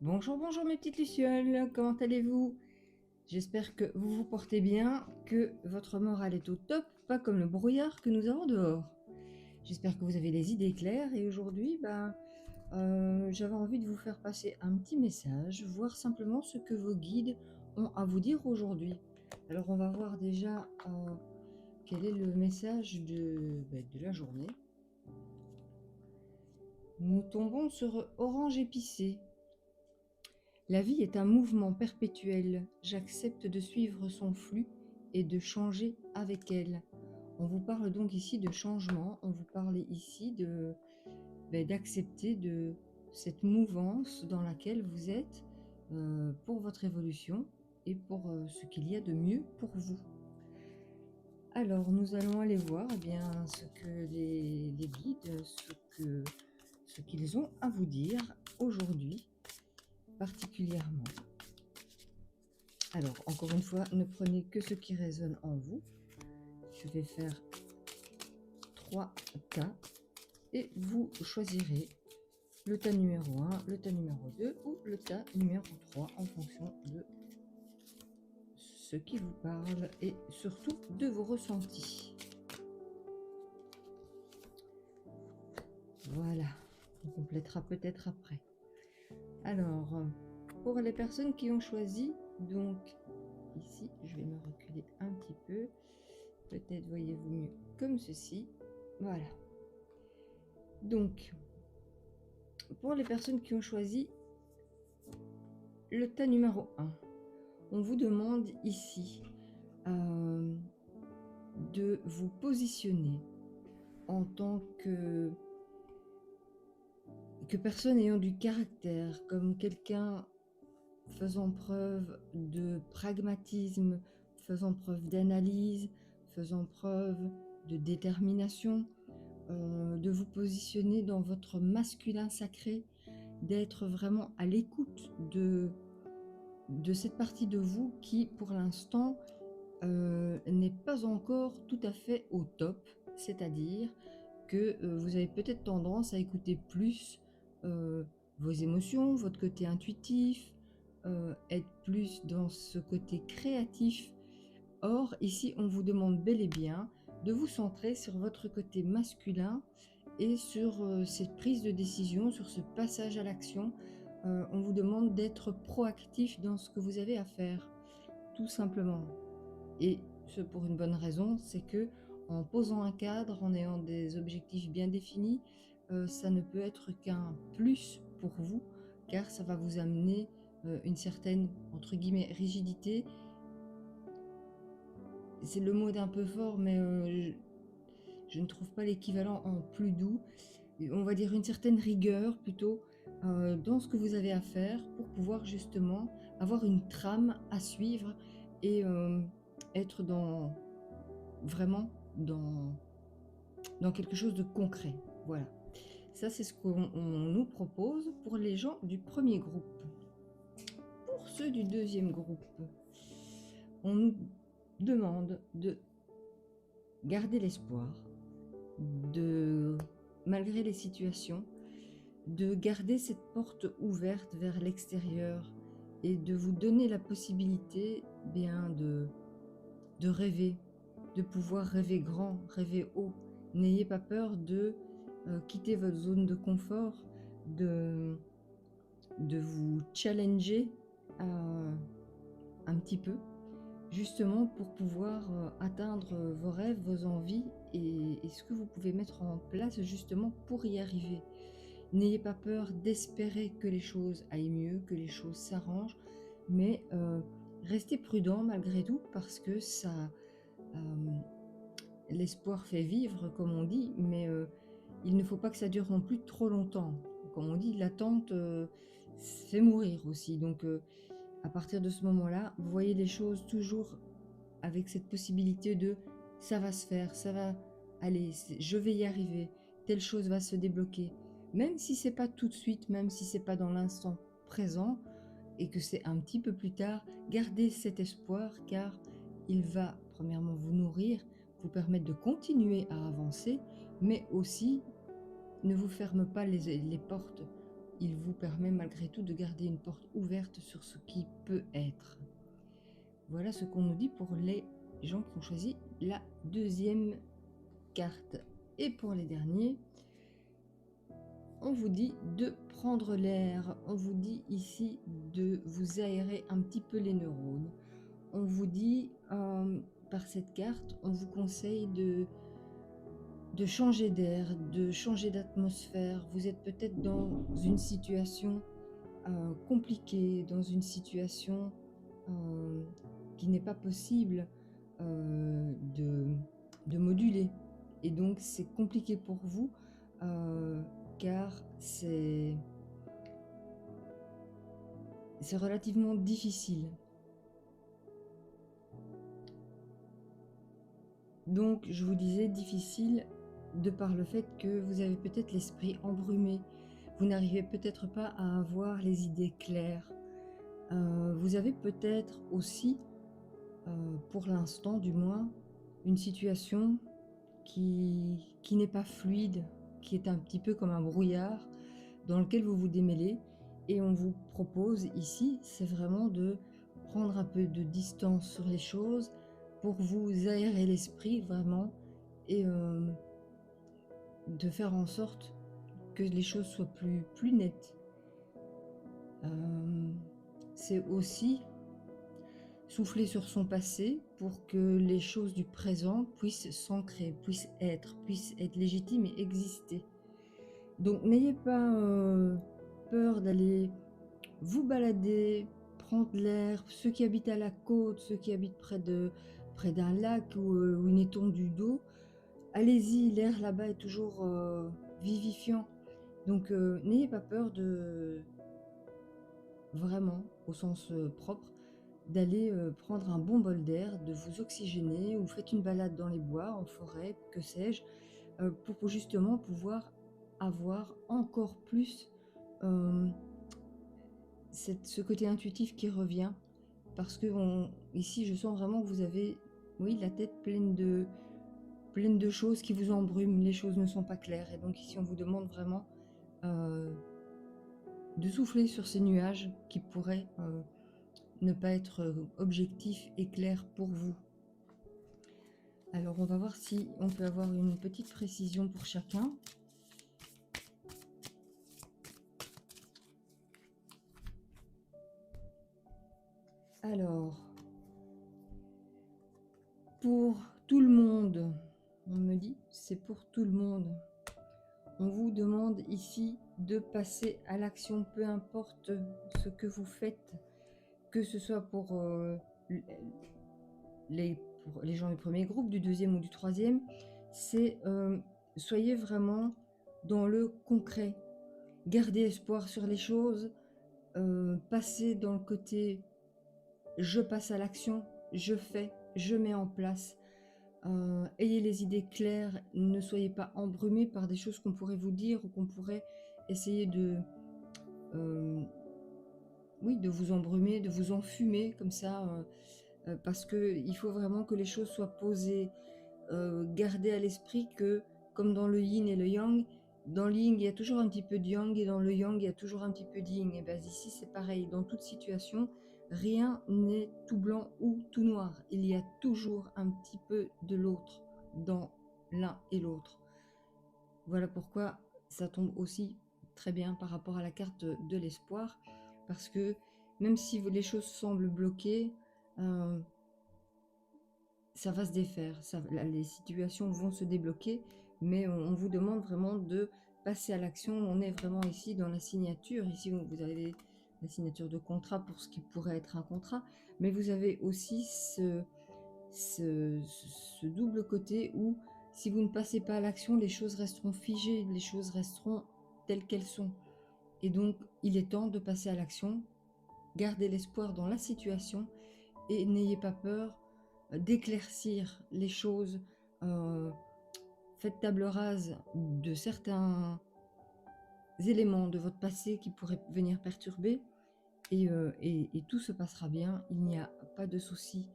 Bonjour, bonjour mes petites lucioles, comment allez-vous? J'espère que vous vous portez bien, que votre morale est au top, pas comme le brouillard que nous avons dehors. J'espère que vous avez les idées claires et aujourd'hui, j'avais envie de vous faire passer un petit message, voir simplement ce que vos guides ont à vous dire aujourd'hui. Alors on va voir déjà quel est le message de la journée. Nous tombons sur Orange épicé. La vie est un mouvement perpétuel. J'accepte de suivre son flux et de changer avec elle. On vous parle donc ici de changement, on vous parle ici d'accepter de cette mouvance dans laquelle vous êtes pour votre évolution et pour ce qu'il y a de mieux pour vous. Alors nous allons aller voir ce que les guides, ce qu'ils ont à vous dire aujourd'hui particulièrement. Alors, encore une fois, ne prenez que ce qui résonne en vous. Je vais faire 3 tas et vous choisirez le tas numéro 1, le tas numéro 2 ou le tas numéro 3 en fonction de ce qui vous parle et surtout de vos ressentis. Voilà, on complétera peut-être après. Alors, pour les personnes qui ont choisi, donc ici, je vais me reculer un petit peu. Peut-être voyez-vous mieux comme ceci. Voilà. Donc, pour les personnes qui ont choisi le tas numéro 1, on vous demande ici de vous positionner en tant que personne ayant du caractère, comme quelqu'un faisant preuve de pragmatisme, faisant preuve d'analyse, faisant preuve de détermination, de vous positionner dans votre masculin sacré, d'être vraiment à l'écoute de cette partie de vous qui, pour l'instant, n'est pas encore tout à fait au top, c'est-à-dire que vous avez peut-être tendance à écouter plus vos émotions, votre côté intuitif, être plus dans ce côté créatif. Or, ici, on vous demande bel et bien de vous centrer sur votre côté masculin et sur cette prise de décision, sur ce passage à l'action. On vous demande d'être proactif dans ce que vous avez à faire, tout simplement. Et ce pour une bonne raison, c'est que en posant un cadre, en ayant des objectifs bien définis, ça ne peut être qu'un plus pour vous, car ça va vous amener une certaine, entre guillemets, rigidité. C'est le mot d'un peu fort, mais je ne trouve pas l'équivalent en plus doux. On va dire une certaine rigueur plutôt dans ce que vous avez à faire pour pouvoir justement avoir une trame à suivre et être vraiment dans quelque chose de concret. Voilà. Ça, c'est ce qu'on nous propose pour les gens du premier groupe. Pour ceux du deuxième groupe, on nous demande de garder l'espoir, malgré les situations, de garder cette porte ouverte vers l'extérieur et de vous donner la possibilité de rêver, de pouvoir rêver grand, rêver haut. N'ayez pas peur de quitter votre zone de confort, de, de vous challenger un petit peu, justement pour pouvoir atteindre vos rêves, vos envies et ce que vous pouvez mettre en place justement pour y arriver. N'ayez pas peur d'espérer que les choses aillent mieux, que les choses s'arrangent, mais restez prudent malgré tout parce que l'espoir fait vivre, comme on dit, mais il ne faut pas que ça dure non plus trop longtemps. Comme on dit, l'attente fait mourir aussi. Donc, à partir de ce moment-là, vous voyez les choses toujours avec cette possibilité de ça va se faire, ça va aller, je vais y arriver, telle chose va se débloquer. Même si c'est pas tout de suite, même si c'est pas dans l'instant présent et que c'est un petit peu plus tard, gardez cet espoir car il va premièrement vous nourrir, vous permettre de continuer à avancer, mais aussi ne vous ferme pas les portes. il vous permet malgré tout de garder une porte ouverte sur ce qui peut être. Voilà ce qu'on nous dit pour les gens qui ont choisi la deuxième carte. Et pour les derniers, on vous dit de prendre l'air, on vous dit ici de vous aérer un petit peu les neurones. On vous dit, par cette carte, on vous conseille de changer d'air, de changer d'atmosphère. Vous êtes peut-être dans une situation compliquée, dans une situation qui n'est pas possible de moduler. Et donc c'est compliqué pour vous car c'est relativement difficile. Donc je vous disais difficile de par le fait que vous avez peut-être l'esprit embrumé. Vous n'arrivez peut-être pas à avoir les idées claires. Vous avez peut-être aussi, pour l'instant du moins, une situation qui n'est pas fluide, qui est un petit peu comme un brouillard dans lequel vous vous démêlez. Et on vous propose ici, c'est vraiment de prendre un peu de distance sur les choses pour vous aérer l'esprit vraiment et de faire en sorte que les choses soient plus nettes. C'est aussi souffler sur son passé pour que les choses du présent puissent s'ancrer, puissent être légitimes et exister. Donc n'ayez pas peur d'aller vous balader, prendre l'air. Ceux qui habitent à la côte, ceux qui habitent près d'un lac ou une étendue d'eau, allez-y, l'air là-bas est toujours vivifiant. Donc n'ayez pas peur de, vraiment, au sens propre, d'aller prendre un bon bol d'air, de vous oxygéner, ou faites une balade dans les bois, en forêt, que sais-je, pour justement pouvoir avoir encore plus ce côté intuitif qui revient. Parce que ici, je sens vraiment que vous avez, oui, la tête pleine de choses qui vous embrument, les choses ne sont pas claires. Et donc ici, on vous demande vraiment de souffler sur ces nuages qui pourraient ne pas être objectifs et clairs pour vous. Alors, on va voir si on peut avoir une petite précision pour chacun. Alors, pour tout le monde, on me dit, c'est pour tout le monde. On vous demande ici de passer à l'action, peu importe ce que vous faites, que ce soit pour les gens du premier groupe, du deuxième ou du troisième, c'est soyez vraiment dans le concret. Gardez espoir sur les choses, passez dans le côté je passe à l'action, je fais, je mets en place. Ayez les idées claires, ne soyez pas embrumés par des choses qu'on pourrait vous dire ou qu'on pourrait essayer de vous embrumer, de vous enfumer comme ça, parce qu'il faut vraiment que les choses soient posées. Gardez à l'esprit que, comme dans le yin et le yang, dans le yin il y a toujours un petit peu de yang et dans le yang il y a toujours un petit peu de yin. Et bien ici c'est pareil, dans toute situation, rien n'est tout blanc ou tout noir. Il y a toujours un petit peu de l'autre dans l'un et l'autre. Voilà pourquoi ça tombe aussi très bien par rapport à la carte de l'espoir, parce que même si les choses semblent bloquées, ça va se défaire, les situations vont se débloquer, mais on vous demande vraiment de passer à l'action. On est vraiment ici dans la signature. Ici, vous avez la signature de contrat pour ce qui pourrait être un contrat, mais vous avez aussi ce double côté où si vous ne passez pas à l'action, les choses resteront figées, les choses resteront telles qu'elles sont. Et donc, il est temps de passer à l'action, gardez l'espoir dans la situation et n'ayez pas peur d'éclaircir les choses. Faites table rase de certains éléments de votre passé qui pourraient venir perturber et tout se passera bien, il n'y a pas de souci.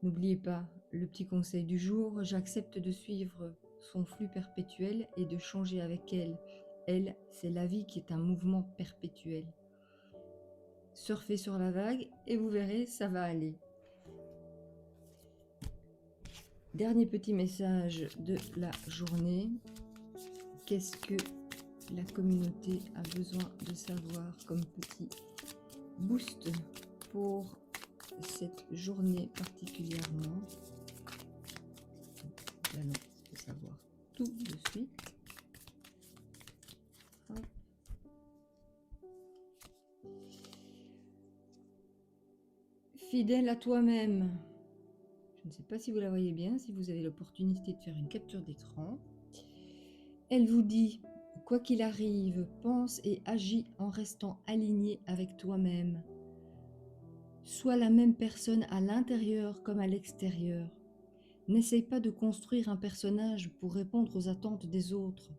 N'oubliez pas le petit conseil du jour, j'accepte de suivre son flux perpétuel et de changer avec elle elle, c'est la vie qui est un mouvement perpétuel. Surfez sur la vague et vous verrez, ça va aller. Dernier petit message de la journée. Qu'est-ce que la communauté a besoin de savoir comme petit boost pour cette journée particulièrement? Là non, il faut savoir tout de suite. Hop. Fidèle à toi-même. Je ne sais pas si vous la voyez bien, si vous avez l'opportunité de faire une capture d'écran. Elle vous dit, quoi qu'il arrive, pense et agis en restant aligné avec toi-même. Sois la même personne à l'intérieur comme à l'extérieur. N'essaye pas de construire un personnage pour répondre aux attentes des autres.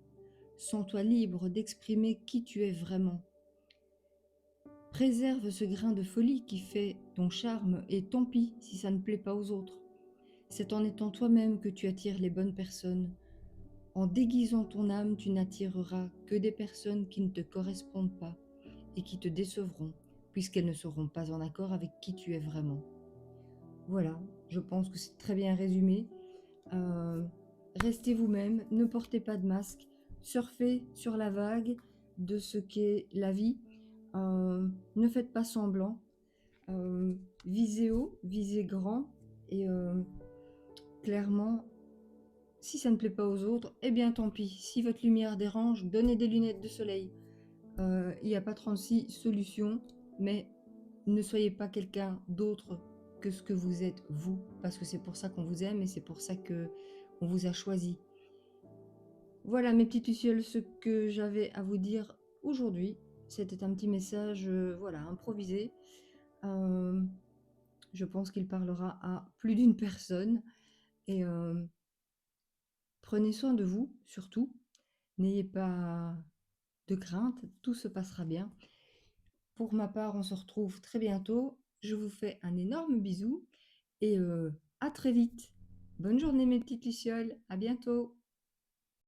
Sens-toi libre d'exprimer qui tu es vraiment. Préserve ce grain de folie qui fait ton charme et tant pis si ça ne plaît pas aux autres. C'est en étant toi-même que tu attires les bonnes personnes. En déguisant ton âme, tu n'attireras que des personnes qui ne te correspondent pas et qui te décevront, puisqu'elles ne seront pas en accord avec qui tu es vraiment. Voilà, je pense que c'est très bien résumé. Restez vous-même, ne portez pas de masque, surfez sur la vague de ce qu'est la vie. Ne faites pas semblant. Visez haut, visez grand et clairement, si ça ne plaît pas aux autres, eh bien tant pis. Si votre lumière dérange, donnez des lunettes de soleil. Il n'y a pas 36 solutions, mais ne soyez pas quelqu'un d'autre que ce que vous êtes vous, parce que c'est pour ça qu'on vous aime et c'est pour ça que on vous a choisi. Voilà mes petites lucioles, ce que j'avais à vous dire aujourd'hui. C'était un petit message, voilà, improvisé. Je pense qu'il parlera à plus d'une personne. Et prenez soin de vous, surtout. N'ayez pas de crainte, tout se passera bien. Pour ma part, on se retrouve très bientôt. Je vous fais un énorme bisou et à très vite. Bonne journée mes petites lucioles, à bientôt.